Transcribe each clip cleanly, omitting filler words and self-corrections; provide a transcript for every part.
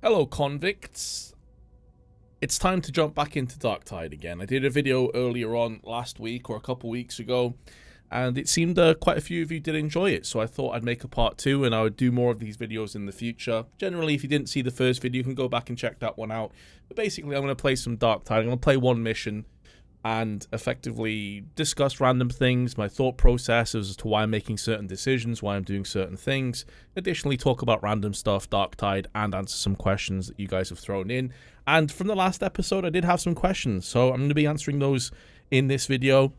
Hello convicts, it's time to jump back into Darktide again. I did a video earlier on last week or a couple weeks ago and it seemed quite a few of you did enjoy it, so I thought I'd make a part 2 and I would do more of these videos in the future. Generally, if you didn't see the first video, you can go back and check that one out. But basically I'm going to play some Darktide. I'm going to play one mission and effectively discuss random things, my thought process as to why I'm making certain decisions, why I'm doing certain things. Additionally, talk about random stuff, Darktide, and answer some questions that you guys have thrown in. And from the last episode, I did have some questions, so I'm going to be answering those in this video.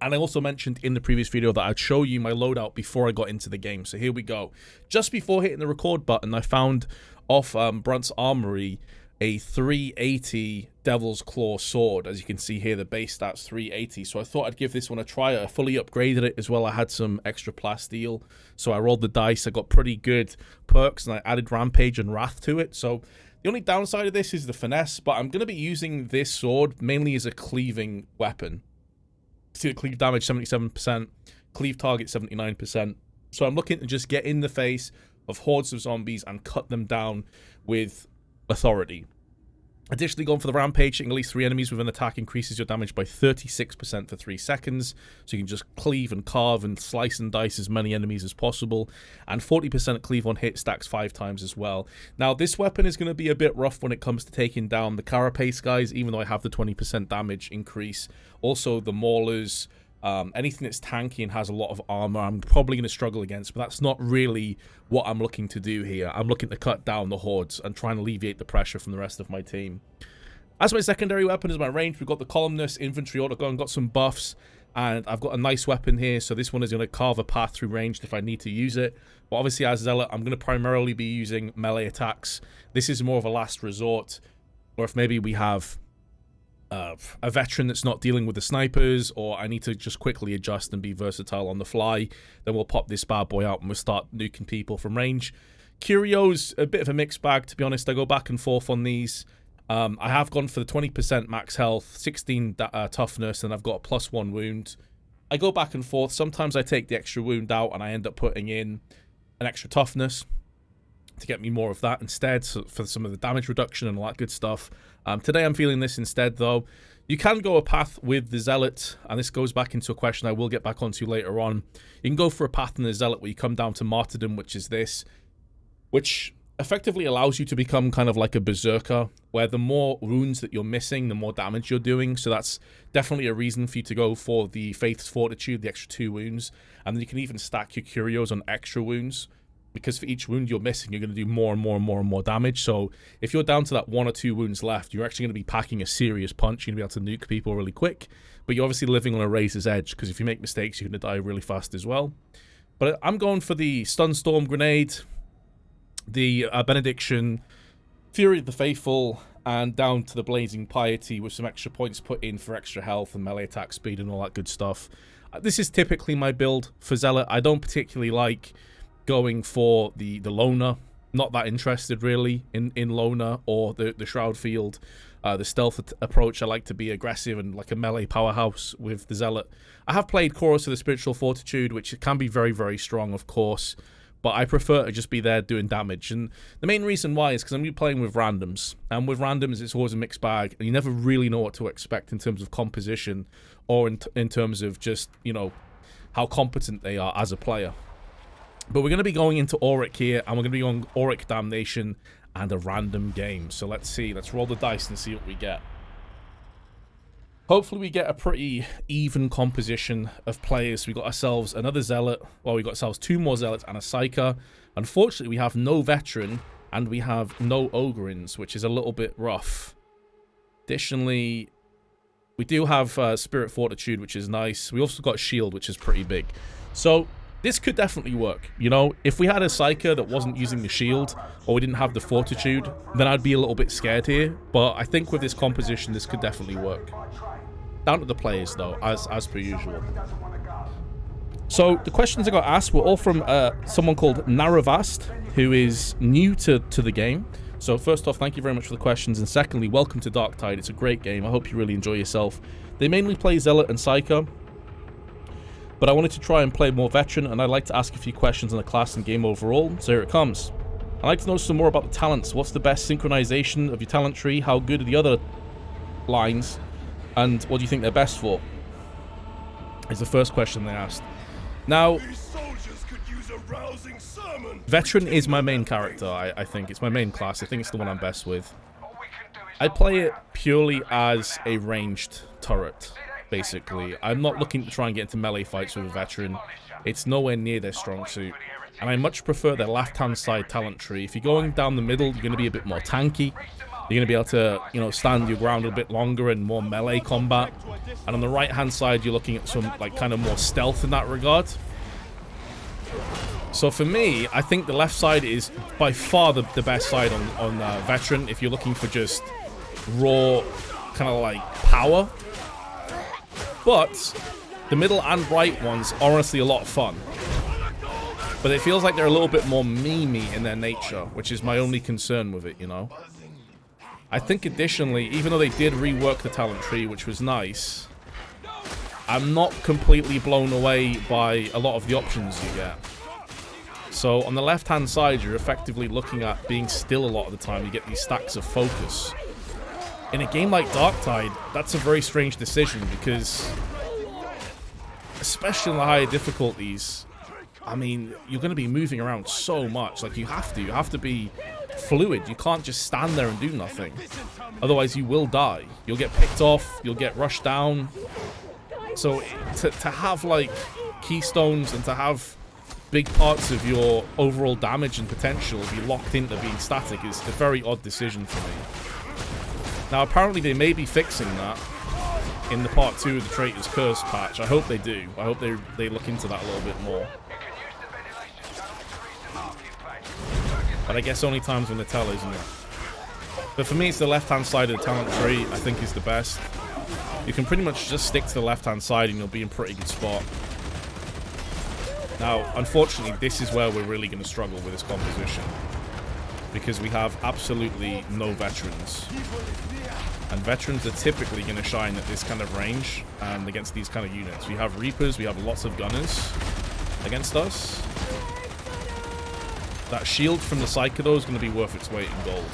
And I also mentioned in the previous video that I'd show you my loadout before I got into the game. So here we go. Just before hitting the record button, I found off Brunt's Armory a 380 Devil's Claw sword. As you can see here, the base stats 380. So I thought I'd give this one a try. I fully upgraded it as well. I had some extra plasteel, so I rolled the dice. I got pretty good perks and I added Rampage and Wrath to it. So the only downside of this is the finesse, but I'm going to be using this sword mainly as a cleaving weapon. See the cleave damage 77%, cleave target 79%. So I'm looking to just get in the face of hordes of zombies and cut them down with authority. Additionally, going for the rampage, hitting at least 3 enemies with an attack increases your damage by 36% for 3 seconds. So you can just cleave and carve and slice and dice as many enemies as possible. And 40% cleave on hit stacks 5 times as well. Now, this weapon is going to be a bit rough when it comes to taking down the carapace guys, even though I have the 20% damage increase. Also, the maulers, anything that's tanky and has a lot of armor, I'm probably going to struggle against, but that's not really what I'm looking to do here. I'm looking to cut down the hordes and try and alleviate the pressure from the rest of my team. As my secondary weapon is my range, we've got the columnist, infantry, autogun, got some buffs, and I've got a nice weapon here, so this one is going to carve a path through range if I need to use it. But obviously as Zealot, I'm going to primarily be using melee attacks. This is more of a last resort, or if maybe we have a veteran that's not dealing with the snipers, or I need to just quickly adjust and be versatile on the fly, then we'll pop this bad boy out and we'll start nuking people from range. Curios, a bit of a mixed bag, to be honest. I go back and forth on these. I have gone for the 20% max health, 16 toughness, and I've got a +1 wound. I go back and forth. Sometimes I take the extra wound out and I end up putting in an extra toughness to get me more of that instead, so for some of the damage reduction and all that good stuff. Today I'm feeling this instead though. You can go a path with the Zealot, and this goes back into a question I will get back onto later on. You can go for a path in the Zealot where you come down to martyrdom, which is this, which effectively allows you to become kind of like a berserker, where the more wounds that you're missing, the more damage you're doing. So that's definitely a reason for you to go for the Faith's Fortitude, the extra 2 wounds, and then you can even stack your curios on extra wounds, because for each wound you're missing, you're going to do more and more and more and more damage. So if you're down to that 1 or 2 wounds left, you're actually going to be packing a serious punch. You're going to be able to nuke people really quick, but you're obviously living on a razor's edge, because if you make mistakes, you're going to die really fast as well. But I'm going for the Stun Storm Grenade, the Benediction, Fury of the Faithful, and down to the Blazing Piety with some extra points put in for extra health and melee attack speed and all that good stuff. This is typically my build for Zealot. I don't particularly like going for the loner. Not that interested really in loner or the shroud field. The stealth approach, I like to be aggressive and like a melee powerhouse with the Zealot. I have played Chorus of the Spiritual Fortitude, which can be very, very strong, of course, but I prefer to just be there doing damage. And the main reason why is because I'm playing with randoms, and with randoms it's always a mixed bag, and you never really know what to expect in terms of composition or in terms of just, you know, how competent they are as a player. But we're going to be going into Auric here, and we're going to be on Auric Damnation and a random game. So let's see. Let's roll the dice and see what we get. Hopefully we get a pretty even composition of players. We got ourselves another Zealot. Well, we got ourselves 2 more Zealots and a Psyker. Unfortunately, we have no Veteran, and we have no Ogrins, which is a little bit rough. Additionally, we do have Spirit Fortitude, which is nice. We also got Shield, which is pretty big. So this could definitely work, you know. If we had a Psyker that wasn't using the shield, or we didn't have the Fortitude, then I'd be a little bit scared here. But I think with this composition, this could definitely work. Down to the players, though, as per usual. So the questions I got asked were all from someone called Naravast, who is new to the game. So first off, thank you very much for the questions, and secondly, welcome to Darktide. It's a great game. I hope you really enjoy yourself. They mainly play Zealot and Psyker, but I wanted to try and play more Veteran, and I'd like to ask a few questions on the class and game overall, so here it comes. I'd like to know some more about the talents. What's the best synchronization of your talent tree? How good are the other lines? And what do you think they're best for? Is the first question they asked. Now, Veteran is my main character, I think. It's my main class. I think it's the one I'm best with. I play it purely as a ranged turret, basically. I'm not looking to try and get into melee fights with a Veteran. It's nowhere near their strong suit. And I much prefer their left-hand side talent tree. If you're going down the middle, you're going to be a bit more tanky. You're going to be able to, you know, stand your ground a bit longer and more melee combat. And on the right-hand side, you're looking at some, like, kind of more stealth in that regard. So for me, I think the left side is by far the best side on Veteran if you're looking for just raw, kind of like, power. But the middle and right ones are honestly a lot of fun. But it feels like they're a little bit more memey in their nature, which is my only concern with it, you know? I think additionally, even though they did rework the talent tree, which was nice, I'm not completely blown away by a lot of the options you get. So on the left-hand side, you're effectively looking at being still a lot of the time. You get these stacks of focus. In a game like Darktide, that's a very strange decision because, especially in the higher difficulties, I mean, you're going to be moving around so much. Like, you have to be fluid. You can't just stand there and do nothing. Otherwise, you will die. You'll get picked off. You'll get rushed down. So, to have, like, keystones and to have big parts of your overall damage and potential be locked into being static is a very odd decision for me. Now, apparently, they may be fixing that in the part 2 of the Traitor's Curse patch. I hope they do. I hope they look into that a little bit more. But I guess only times when they tell, isn't it? But for me, it's the left-hand side of the talent tree I think is the best. You can pretty much just stick to the left-hand side and you'll be in a pretty good spot. Now, unfortunately, this is where we're really going to struggle with this composition. Because we have absolutely no Veterans. And Veterans are typically going to shine at this kind of range and against these kind of units. We have Reapers, we have lots of Gunners against us. That shield from the Psychodo is going to be worth its weight in gold.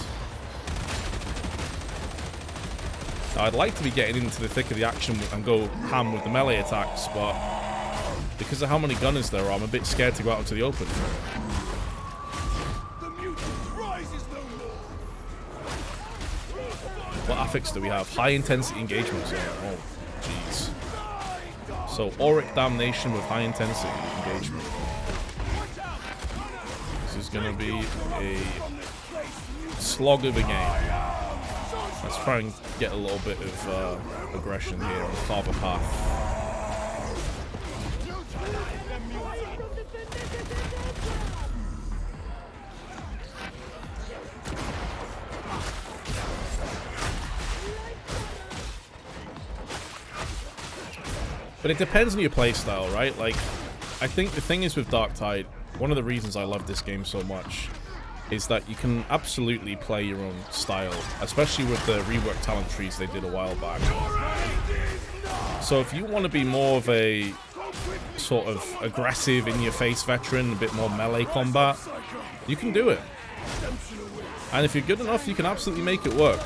Now, I'd like to be getting into the thick of the action and go ham with the melee attacks, but because of how many Gunners there are, I'm a bit scared to go out into the open. What affix do we have? High intensity engagement zone. Oh, jeez. So, Auric Damnation with high intensity engagement. This is going to be a slog of a game. Let's try and get a little bit of aggression here and carve a path. But it depends on your playstyle, right? Like, I think the thing is with Darktide, one of the reasons I love this game so much is that you can absolutely play your own style, especially with the reworked talent trees they did a while back. So if you want to be more of a sort of aggressive, in-your-face veteran, a bit more melee combat, you can do it. And if you're good enough, you can absolutely make it work.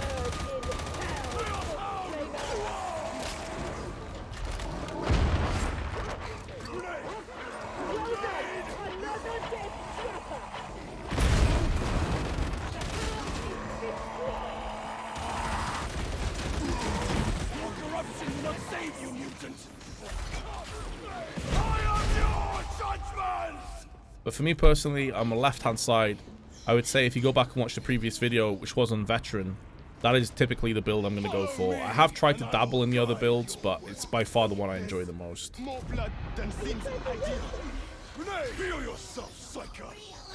But for me personally, I'm a left-hand side. I would say if you go back and watch the previous video, which was on Veteran, that is typically the build I'm going to go for. I have tried to dabble in the other builds, but it's by far the one I enjoy the most. More blood than seems ideal. Heal yourself, psycho.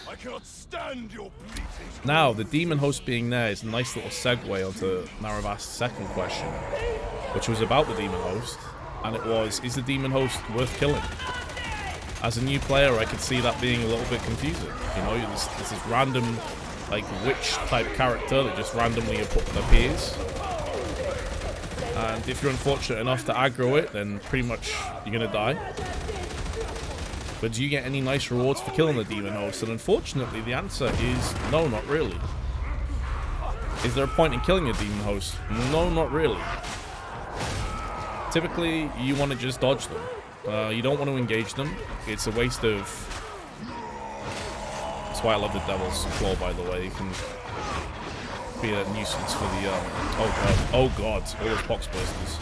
I cannot stand your bleating. Now, the Demon Host being there is a nice little segue onto Naravast's second question, which was about the Demon Host, and it was, is the Demon Host worth killing? As a new player, I could see that being a little bit confusing. You know, there's this random, like, witch-type character that just randomly appears. And if you're unfortunate enough to aggro it, then pretty much you're going to die. But do you get any nice rewards for killing the demon host? And unfortunately, the answer is no, not really. Is there a point in killing a demon host? No, not really. Typically, you want to just dodge them. You don't want to engage them. It's a waste of... That's why I love the Devil's Claw, by the way. You can be a nuisance for the... Oh god, all those box bursters.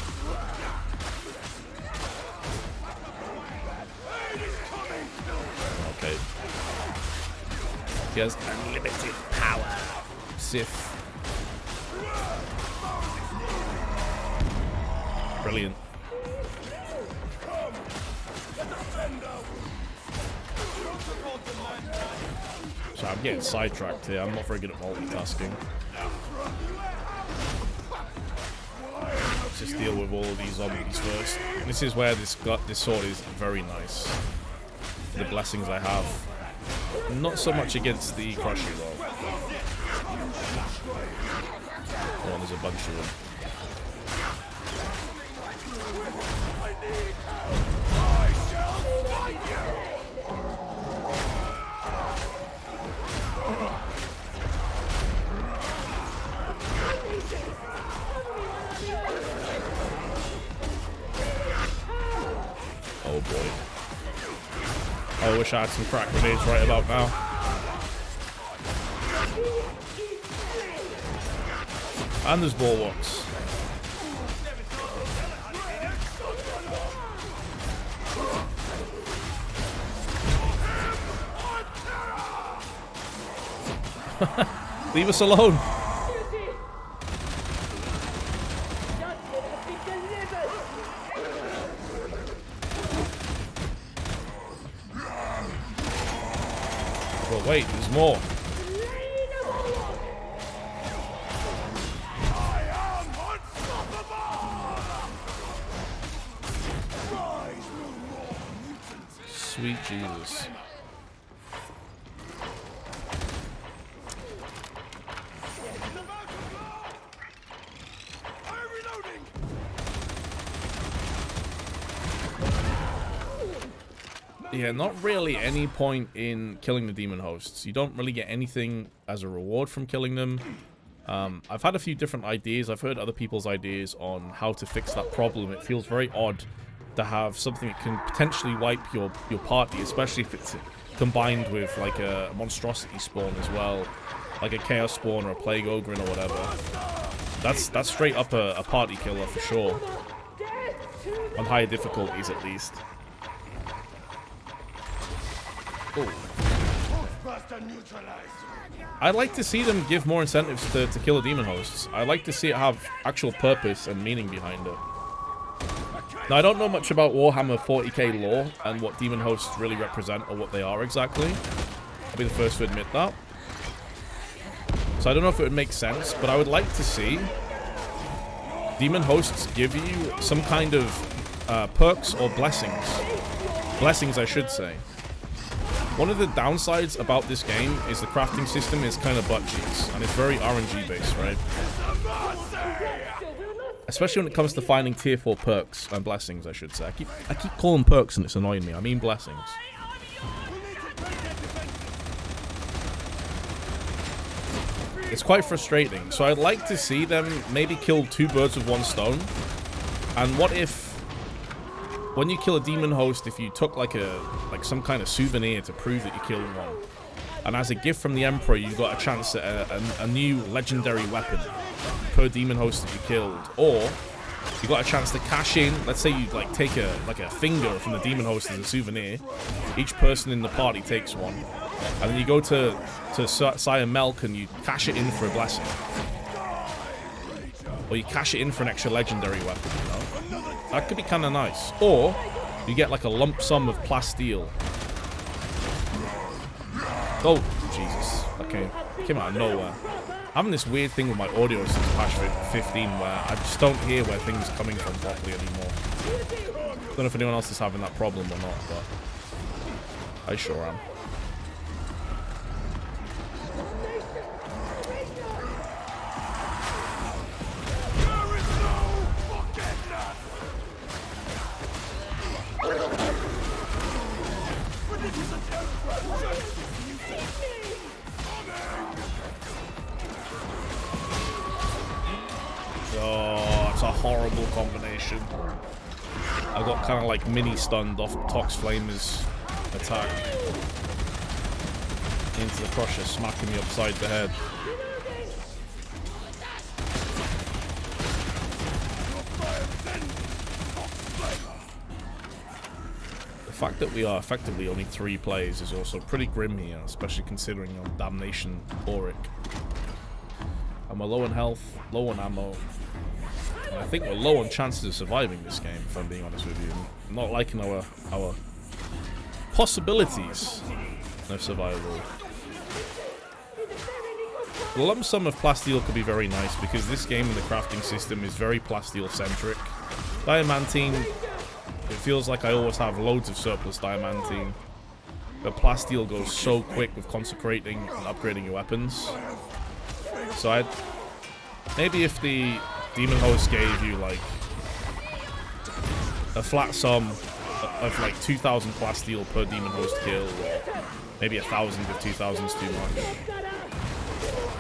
Okay. He has unlimited power. Sif. Brilliant. So I'm getting sidetracked here. I'm not very good at multitasking. Let's just deal with all of these zombies first. This is where this sword is very nice. The blessings I have. Not so much against the Crusher though. Oh, there's a bunch of them. Oh boy. I wish I had some crack grenades right about now. And there's bulwarks. Leave us alone. Well, wait, there's more. Sweet Jesus. Yeah, not really any point in killing the demon hosts. You don't really get anything as a reward from killing them. I've had a few different ideas. I've heard other people's ideas on how to fix that problem. It feels very odd to have something that can potentially wipe your party, especially if it's combined with like a monstrosity spawn as well, like a chaos spawn or a plague ogre or whatever. That's straight up a party killer for sure. On higher difficulties at least. Ooh. I'd like to see them give more incentives to kill the demon hosts. I'd like to see it have actual purpose and meaning behind it. Now, I don't know much about Warhammer 40k lore and what demon hosts really represent or what they are exactly. I'll be the first to admit that. So I don't know if it would make sense, but I would like to see demon hosts give you some kind of perks or blessings. Blessings, I should say. One of the downsides about this game is the crafting system is kind of butt cheeks, and it's very RNG based, right? Especially when it comes to finding tier 4 perks and blessings, I should say. I keep calling perks and it's annoying me. I mean blessings. It's quite frustrating. So I'd like to see them maybe kill 2 birds with 1 stone. And what if, when you kill a demon host, if you took like some kind of souvenir to prove that you killed one, and as a gift from the Emperor, you got a chance at a new legendary weapon per demon host that you killed, or you got a chance to cash in. Let's say you like take a finger from the demon host as a souvenir. Each person in the party takes one, and then you go to Sire Melk and you cash it in for a blessing, or you cash it in for an extra legendary weapon. You know, that could be kind of nice. Or you get like a lump sum of plasteel. Oh Jesus! Okay, it came out of nowhere. I'm having this weird thing with my audio since patch 15 where I just don't hear where things are coming from properly anymore. Don't know if anyone else is having that problem or not, but I sure am. Oh, it's a horrible combination. I got kind of like mini stunned off Tox Flamer's attack into the Crusher, smacking me upside the head. The fact that we are effectively only 3 players is also pretty grim here, especially considering on Damnation Auric. And we're low on health, low on ammo, and I think we're low on chances of surviving this game, if I'm being honest with you. I'm not liking our possibilities of survival. The lump sum of plasteel could be very nice because this game and the crafting system is very plasteel centric. Diamantine, it feels like I always have loads of surplus diamantine, but plasteel goes so quick with consecrating and upgrading your weapons. So maybe if the demon host gave you like a flat sum of like 2,000 plasteel per demon host kill, or maybe 1,000 if 2,000 is too much.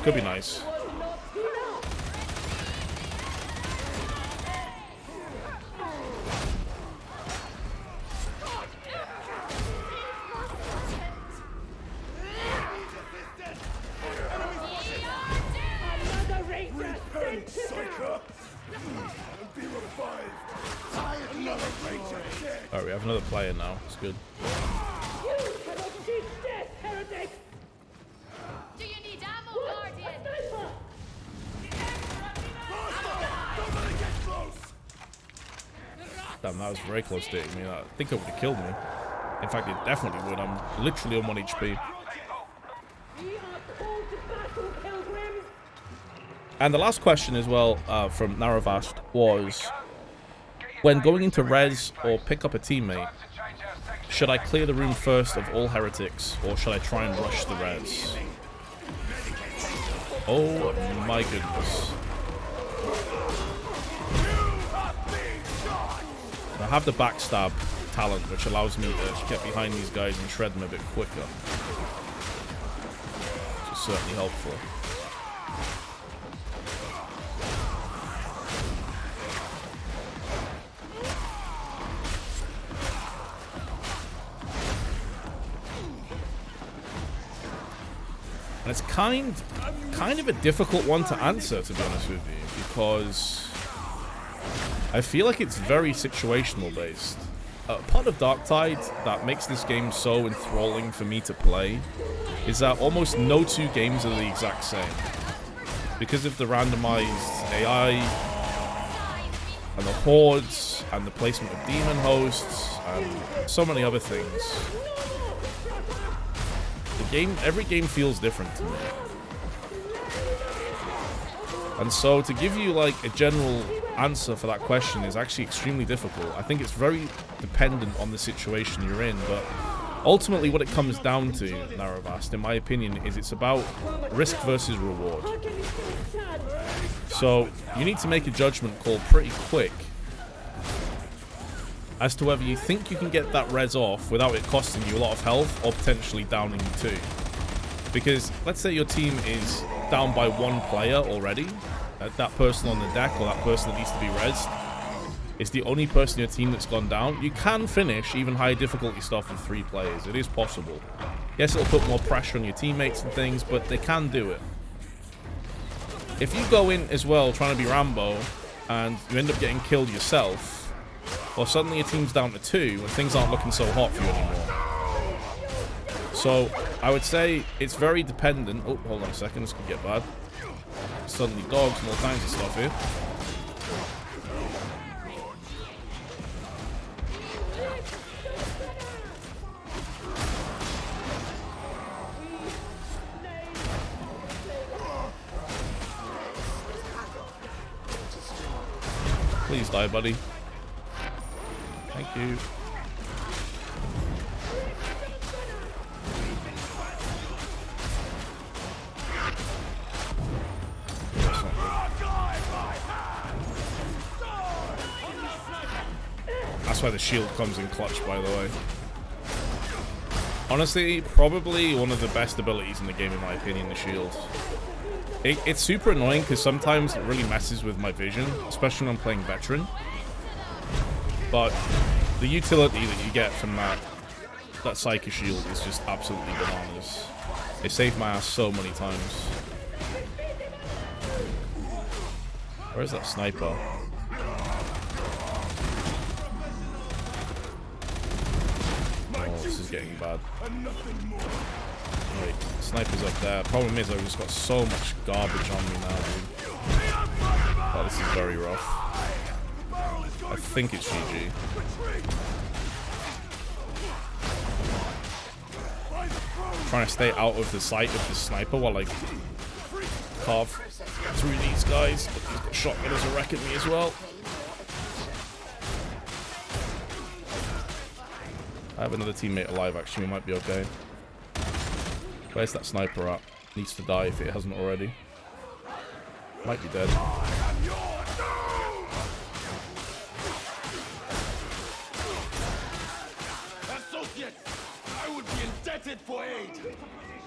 Could be nice. Alright, we have another player now. It's good. Damn, that was very close to hitting me. I think it would have killed me. In fact, it definitely would. I'm literally on 1 HP. And the last question as well from Naravast was, when going into res or pick up a teammate, should I clear the room first of all heretics, or should I try and rush the res? Oh my goodness. I have the backstab talent, which allows me to get behind these guys and shred them a bit quicker, which is certainly helpful. And it's kind of a difficult one to answer, to be honest with you, because I feel like it's very situational based. Part of Darktide that makes this game so enthralling for me to play is that almost no 2 games are the exact same. Because of the randomized AI, and the hordes, and the placement of demon hosts, and so many other things. Every game feels different to me. And so to give you like a general answer for that question is actually extremely difficult. I think it's very dependent on the situation you're in, but ultimately what it comes down to, Naravast, in my opinion, is it's about risk versus reward. So you need to make a judgment call pretty quick as to whether you think you can get that res off without it costing you a lot of health or potentially downing you too. Because let's say your team is down by 1 player already, that person on the deck or that person that needs to be rezzed is the only person in your team that's gone down. You can finish even high difficulty stuff with 3 players. It is possible. Yes, it'll put more pressure on your teammates and things, but they can do it. If you go in as well trying to be Rambo and you end up getting killed yourself, well, suddenly your team's down to 2 and things aren't looking so hot for you anymore. So I would say it's very dependent. Oh, hold on a second, this could get bad. Suddenly dogs and all kinds of stuff here. Please die, buddy. Thank you. That's why the shield comes in clutch, by the way. Honestly, probably one of the best abilities in the game, in my opinion, the shield. It's super annoying because sometimes it really messes with my vision, especially when I'm playing veteran. But the utility that you get from that Psycho Shield is just absolutely bananas. It saved my ass so many times. Where's that sniper? Oh, this is getting bad. Wait, sniper's up there. Problem is I've just got so much garbage on me now, dude. Oh, this is very rough. I think it's GG. Trying to stay out of the sight of the sniper while I carve through these guys. But he's got shotgunners are wrecking me as well. I have another teammate alive, actually. We might be okay. Where's that sniper at? Needs to die if it hasn't already. Might be dead. For aid.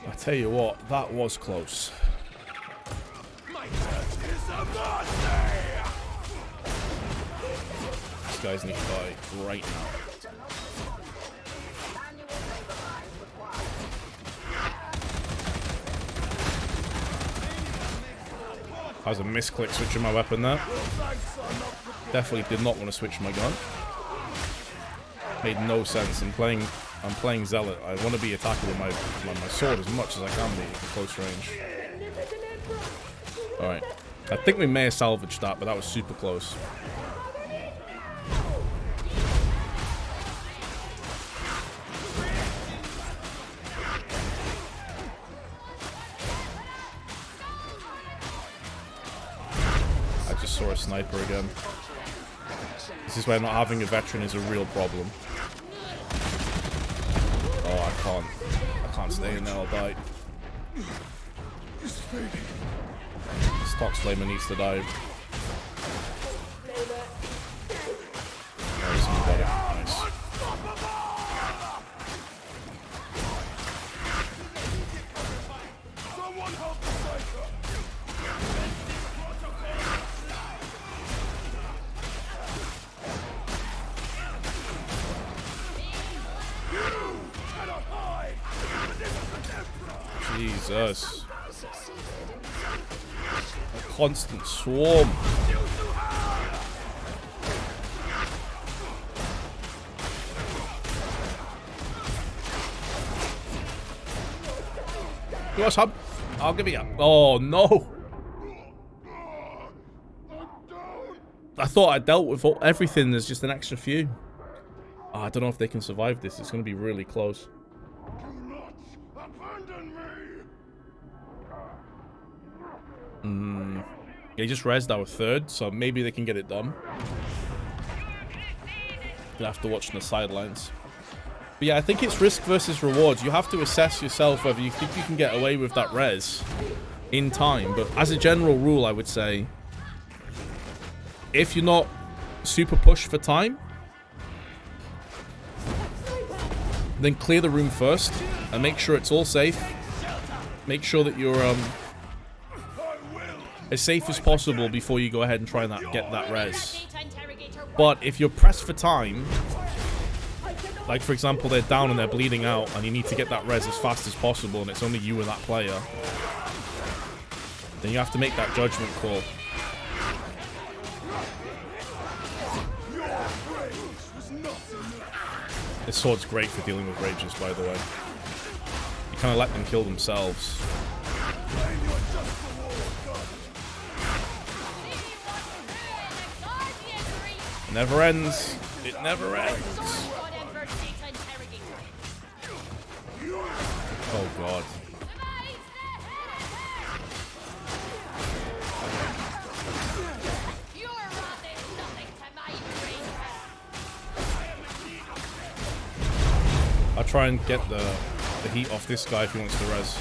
I tell you what, that was close. My death is a mercy. These guys need to die right now. That was a misclick switching my weapon there. Definitely did not want to switch my gun. Made no sense. I'm playing Zealot. I want to be attacking with my sword as much as I can be at close range. Alright. I think we may have salvaged that, but that was super close. I just saw a sniper again. This is where not having a veteran is a real problem. Oh, I can't stay in there, I'll die. This Tox Flamer needs to die. Nice, we got it. Nice. Jesus. A constant swarm. You want some? I'll give you up. Oh no. I thought I dealt with everything. There's just an extra few. Oh, I don't know if they can survive this. It's going to be really close. They just rezzed our third, so maybe they can get it done. Gonna have to watch on the sidelines. But yeah, I think it's risk versus rewards. You have to assess yourself whether you think you can get away with that res in time. But as a general rule, I would say, if you're not super pushed for time, then clear the room first and make sure it's all safe. Make sure that you're as safe as possible before you go ahead and try and get that res. But if you're pressed for time, like for example they're down and they're bleeding out and you need to get that res as fast as possible and it's only you and that player, then you have to make that judgment call. This sword's great for dealing with rages, by the way. You kind of let them kill themselves. It never ends. It never ends. Oh god. I'll try and get the heat off this guy if he wants to res.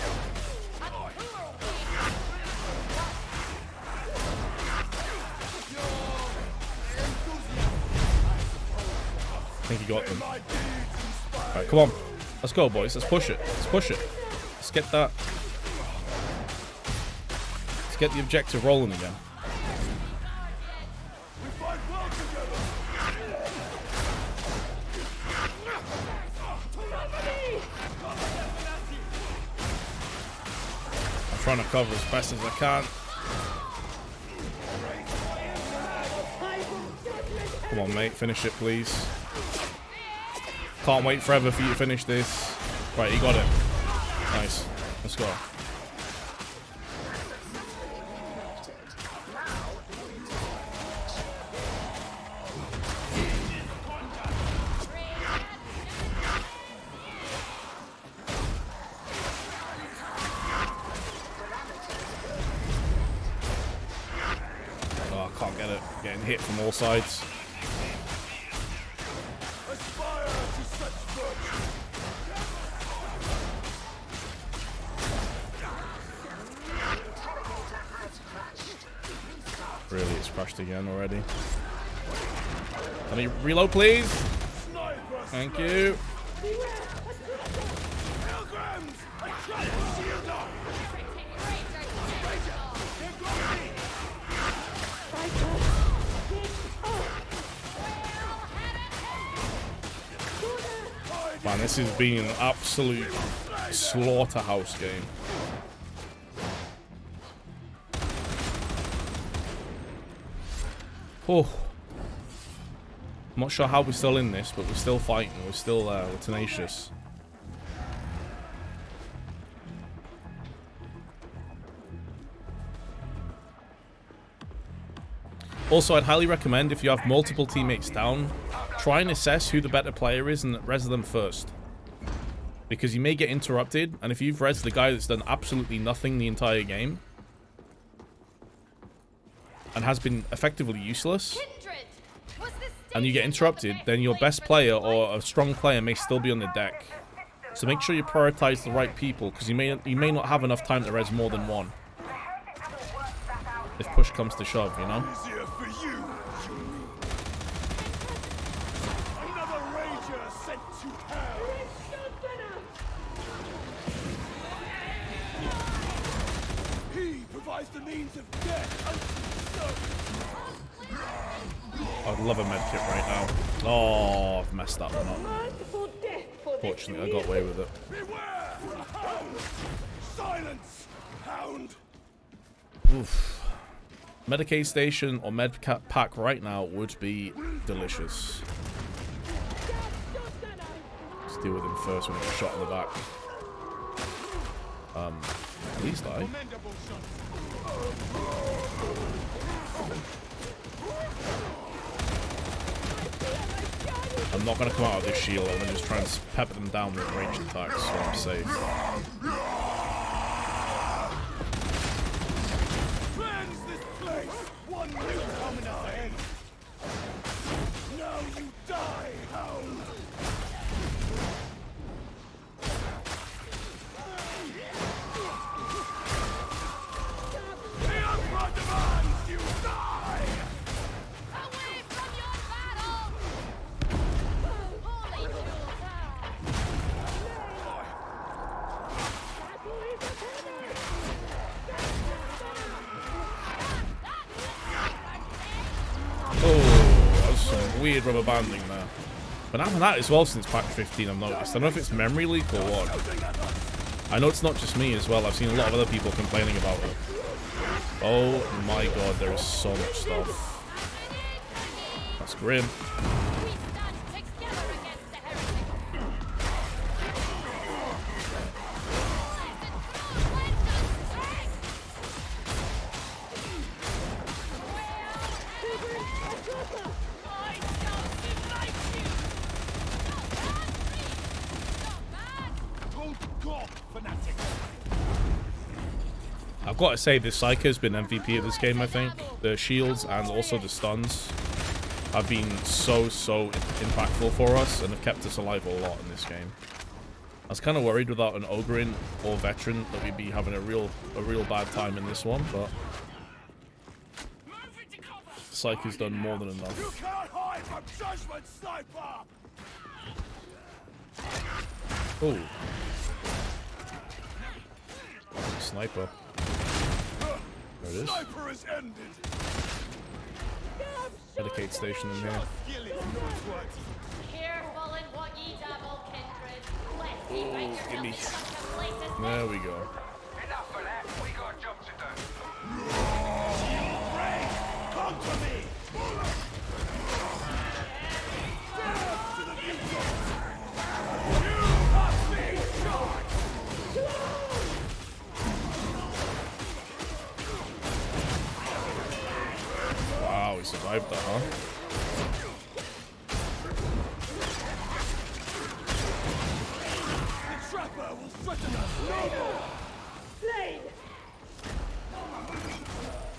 I think he got them. Alright, come on. Let's go, boys. Let's push it. Let's push it. Let's get that. get the objective rolling again. We fight well together. I'm trying to cover as best as I can. Come on, mate. Finish it, please. Can't wait forever for you to finish this. Right, you got it. Nice. Let's go. Oh, I can't get it. Getting hit from all sides. Aspire to such virtue. Really, it's crashed again already. Can you reload, please? Thank you. Pilgrims! I shut the shield up! Man, this has been an absolute slaughterhouse game. Oh. I'm not sure how we're still in this, but we're still fighting. We're still we're tenacious. Also, I'd highly recommend if you have multiple teammates down, try and assess who the better player is and res them first. Because you may get interrupted, and if you've res the guy that's done absolutely nothing the entire game, and has been effectively useless, and you get interrupted, then your best player or a strong player may still be on the deck. So make sure you prioritize the right people, because you may not have enough time to res more than one. If push comes to shove, you know? Easier for you, another rager sent to hell. He provides the means of death unto the I'd love a medkit right now. Oh, I've messed that one up. Fortunately, I got away with it. Beware! A hound! Silence, hound! Oof. Medicaid station or med pack right now would be delicious. Let's deal with him first when he gets shot in the back. Please die. I'm not going to come out of this shield. I'm going to just try and pepper them down with ranged attacks so I'm safe. Cleanse this place! One new coming ahead! Now you die, hound! The Emperor demands you die! Away from your battle! Holy Oh, that was some weird rubber banding there. But after that as well, since patch 15, I've noticed. I don't know if it's memory leak or what. I know it's not just me as well. I've seen a lot of other people complaining about it. Oh my god, there is so much stuff. That's grim. we stand together against the heretic! I shall delight you! Go to God, fanatic! I've got to say, this Psycho's been MVP of this game, I think. The shields and also the stuns have been so impactful for us and have kept us alive a lot in this game. I was kind of worried without an Ogrin or Veteran that we'd be having a real bad time in this one, but Psycho's done more than You enough. can't hide from judgment, sniper! Oh. Sniper. There it is. Sniper is ended. Medicate station in here. Skill is not what. Careful in what ye dabble, kindred. Let's see right yourself gimme. in such a place as There we go. Enough of that. We got a job to do. Come to me. Wow, we survived that, huh? The trapper will threaten us no more. Slain!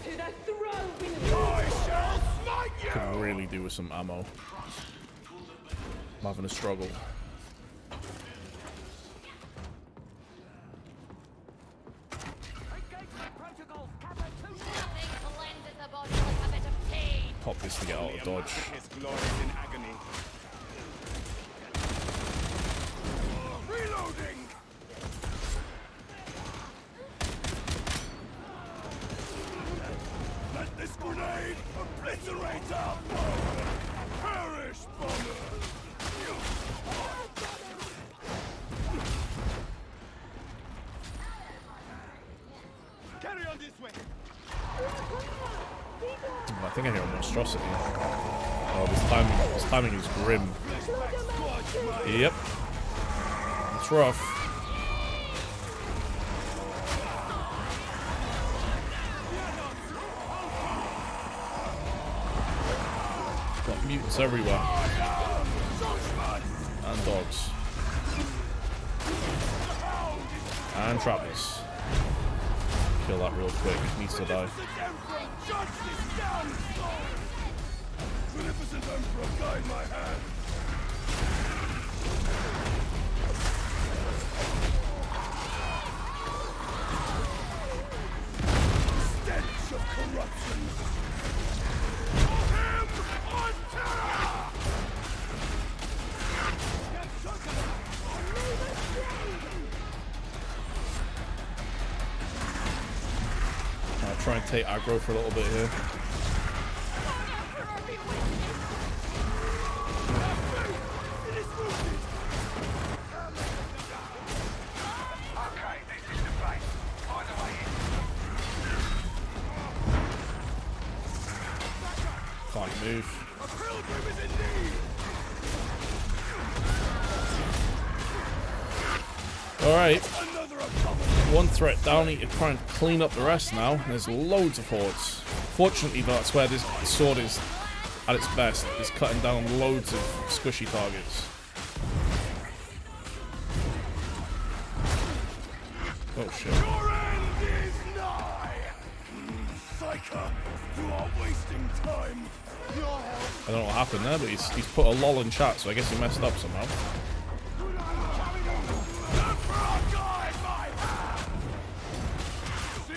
To the throne we I shall smite you. Could really do with some ammo. I'm having a struggle. nothing cleanses the body like a bit of pain. Pop this to get out of dodge. His glory in agony. Reloading. Let this grenade obliterate our foe. Perish, bomber. Carry on this way. I think I hear a monstrosity. Oh, this timing is grim. Yep. It's rough. Got mutants everywhere. And dogs. And trappers. Kill that real quick. Needs to die. Magnificent Emperor, guide my hand. Stench of corruption. Him on terror! I'll try and take aggro for a little bit here. Okay, this is the place. Find a way in. Can't move. A pilgrim is in need! Alright. Another accomplice! One threat down. Need to try and clean up the rest now. There's loads of hordes. Fortunately, that's where this sword is at its best. It's cutting down loads of squishy targets. Oh shit. Your end is nigh! Psyker, you are wasting time. Your help. I don't know what happened there, but he's put a lol in chat, so I guess he messed up somehow.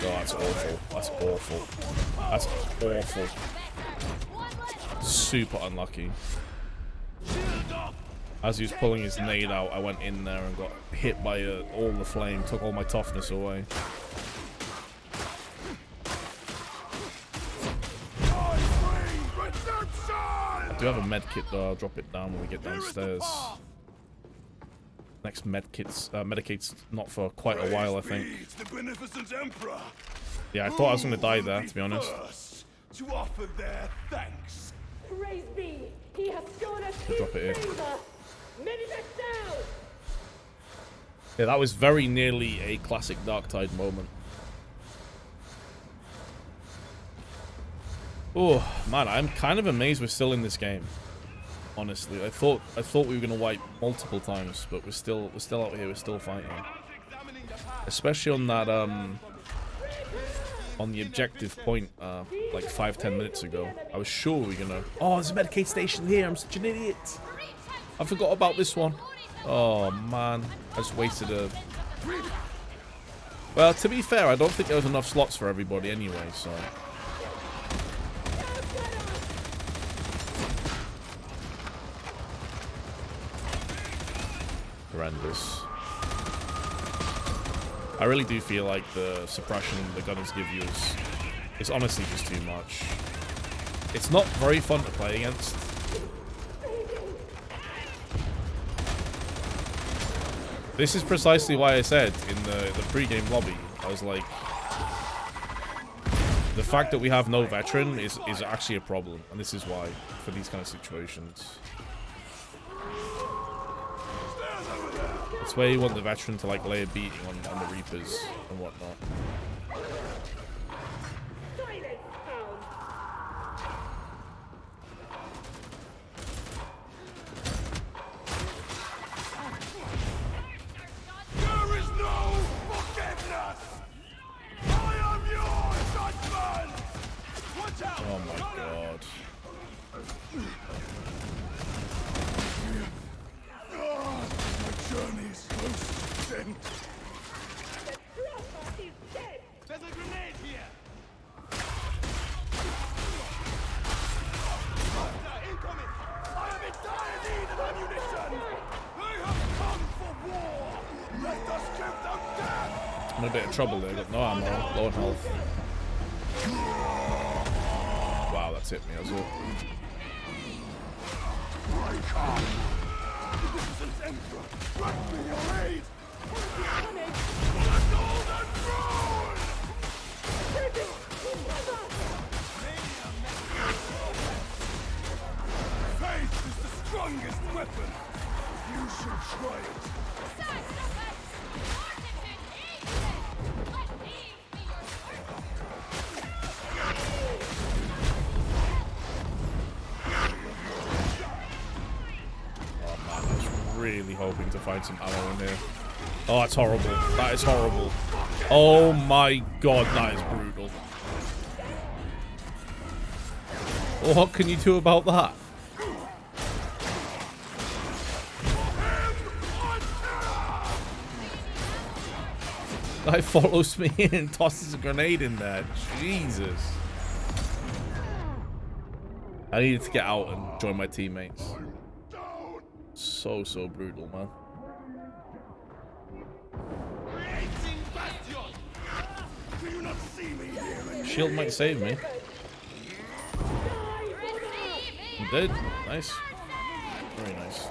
Oh, that's awful. That's awful. That's awful. Super unlucky. As he was pulling his nade out, I went in there and got hit by all the flame, took all my toughness away. I do have a med kit though, I'll drop it down when we get downstairs. Next medicate's not for quite a while, I think. The beneficent Emperor. Yeah, I thought I was going to die there, to be honest. First to offer their thanks. praise be. He has shown us his Drop it in. favor. Medivac down. Yeah, that was very nearly a classic Darktide moment. Oh man, I'm kind of amazed we're still in this game. Honestly, I thought we were gonna wipe multiple times, but we're still out here. We're still fighting, especially on that on the objective point like 5-10 minutes ago. I was sure we were gonna. Oh, there's a Medicaid station here. I'm such an idiot. I forgot about this one. Oh man, I just wasted a. Well, to be fair, I don't think there was enough slots for everybody anyway, so. Horrendous. I really do feel like the suppression the gunners give you is It's honestly just too much. It's not very fun to play against. This is precisely why I said in the pre-game lobby, I was like, the fact that we have no veteran is actually a problem, and this is why for these kind of situations. It's where you want the veteran to like lay a beating on the Reapers and whatnot. There is no forgiveness! I am yours, Dutchman! Watch out! Oh my god. My journey is close to its end. The dropper is dead! There's a grenade here! Master, incoming! I am in dire need of ammunition! They have come for war! Let us give them death! I'm in a bit of trouble there, got no ammo, low on health. Wow, that's hit me as well. Citizens Emperor, grant me your aid! The Golden Throne! Faith is the strongest weapon. You should try it. Really hoping to find some ammo in here. Oh, that's horrible. That is horrible. Oh my god, that is brutal. What can you do about that? Guy follows me in and tosses a grenade in there. Jesus. I needed to get out and join my teammates. So brutal, man. Do you not see me here? Shield might save me. He did. Nice. Very nice.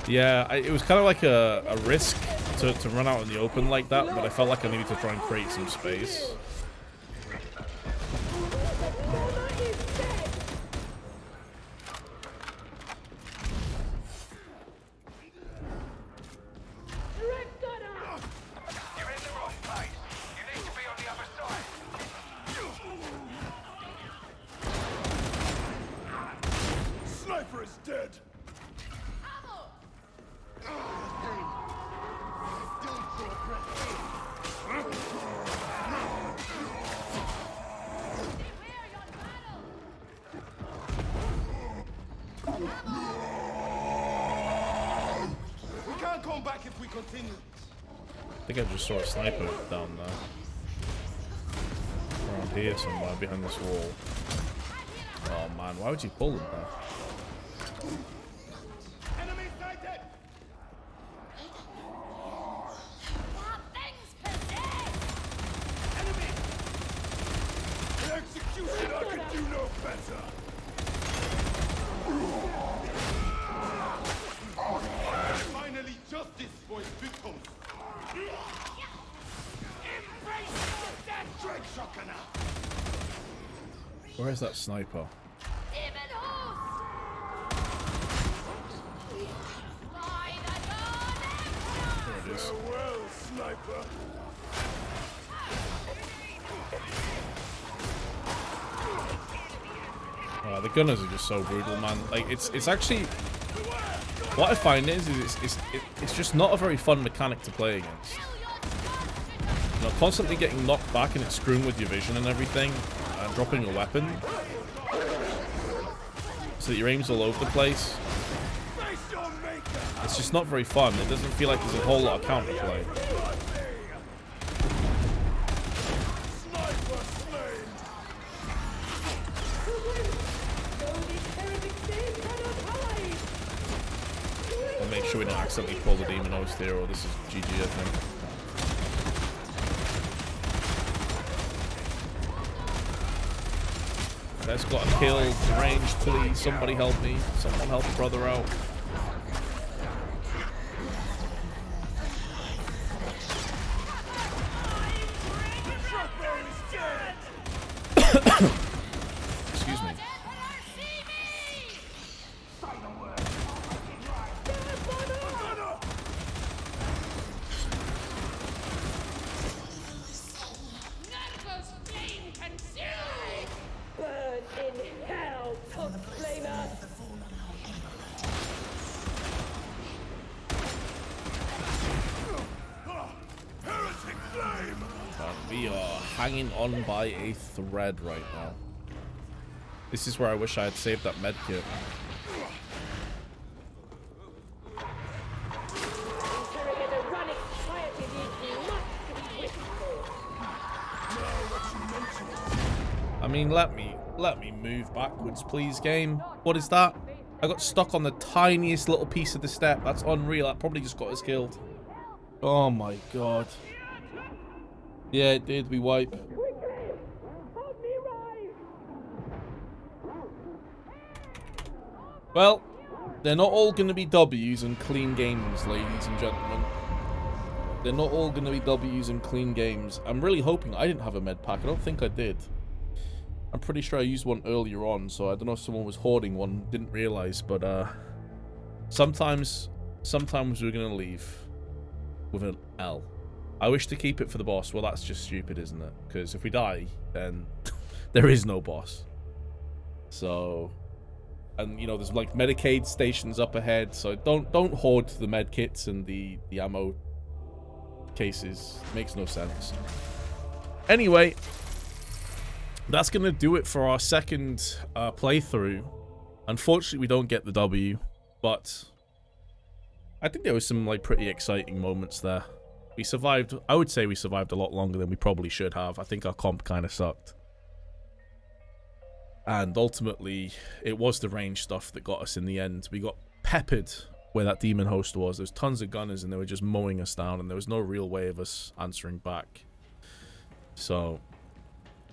Yeah, it was kind of like a risk to run out in the open like that, but I felt like I needed to try and create some space. You're in the wrong place. You need to be on the other side. Sniper is dead. We can't come back if we continue. I think I just saw a sniper down there. Around here somewhere, behind this wall. Oh man, why would you pull them there? Enemy sighted! That thing's possessed! Enemy! The executioner could do no better! Finally, justice for his victims! Embrace that drag shotgunner! Where is that sniper? Demon host! By the God Emperor! There it is. Farewell, sniper! The gunners are just so brutal, man. Like it's actually what I find is it's just not a very fun mechanic to play against. You know, constantly getting knocked back and it's screwing with your vision and everything, and dropping a weapon, so that your aim's all over the place. Face your maker! It's just not very fun. It doesn't feel like there's a whole lot of counterplay. Sniper slain! I'll make sure we don't accidentally pull the demon host here, or this is GG, I think. That's got a kill. Range, please. Somebody help me. Someone help a brother out. Excuse me. Burn in hell, Toxflamer! Heretic flame! And we are hanging on by a thread right now. This is where I wish I had saved that med kit. Entering an Auric society needs much to be wished for. I mean, let me move backwards, please, game. What is that? I got stuck on the tiniest little piece of the step. That's unreal. That probably just got us killed. Oh my god. Yeah, it did. We wipe. Quickly! Help me rise! Well, they're not all going to be W's and clean games, ladies and gentlemen. They're not all going to be W's and clean games. I'm really hoping I didn't have a med pack. I don't think I did. I'm pretty sure I used one earlier on, so I don't know if someone was hoarding one, didn't realize, but sometimes we're going to leave with an L. I wish to keep it for the boss. Well, that's just stupid, isn't it? Because if we die, then there is no boss. So, and you know, there's like Medicaid stations up ahead, so don't hoard the med kits and the ammo cases. It makes no sense. Anyway, that's gonna do it for our second playthrough. Unfortunately, we don't get the W, but I think there was some like pretty exciting moments there. We survived. I would say we survived a lot longer than we probably should have. I think our comp kind of sucked. And ultimately, it was the range stuff that got us in the end. We got peppered where that demon host was. There's tons of gunners and they were just mowing us down, and there was no real way of us answering back. So,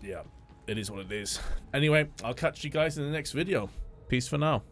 yeah, it is what it is. Anyway, I'll catch you guys in the next video. Peace for now.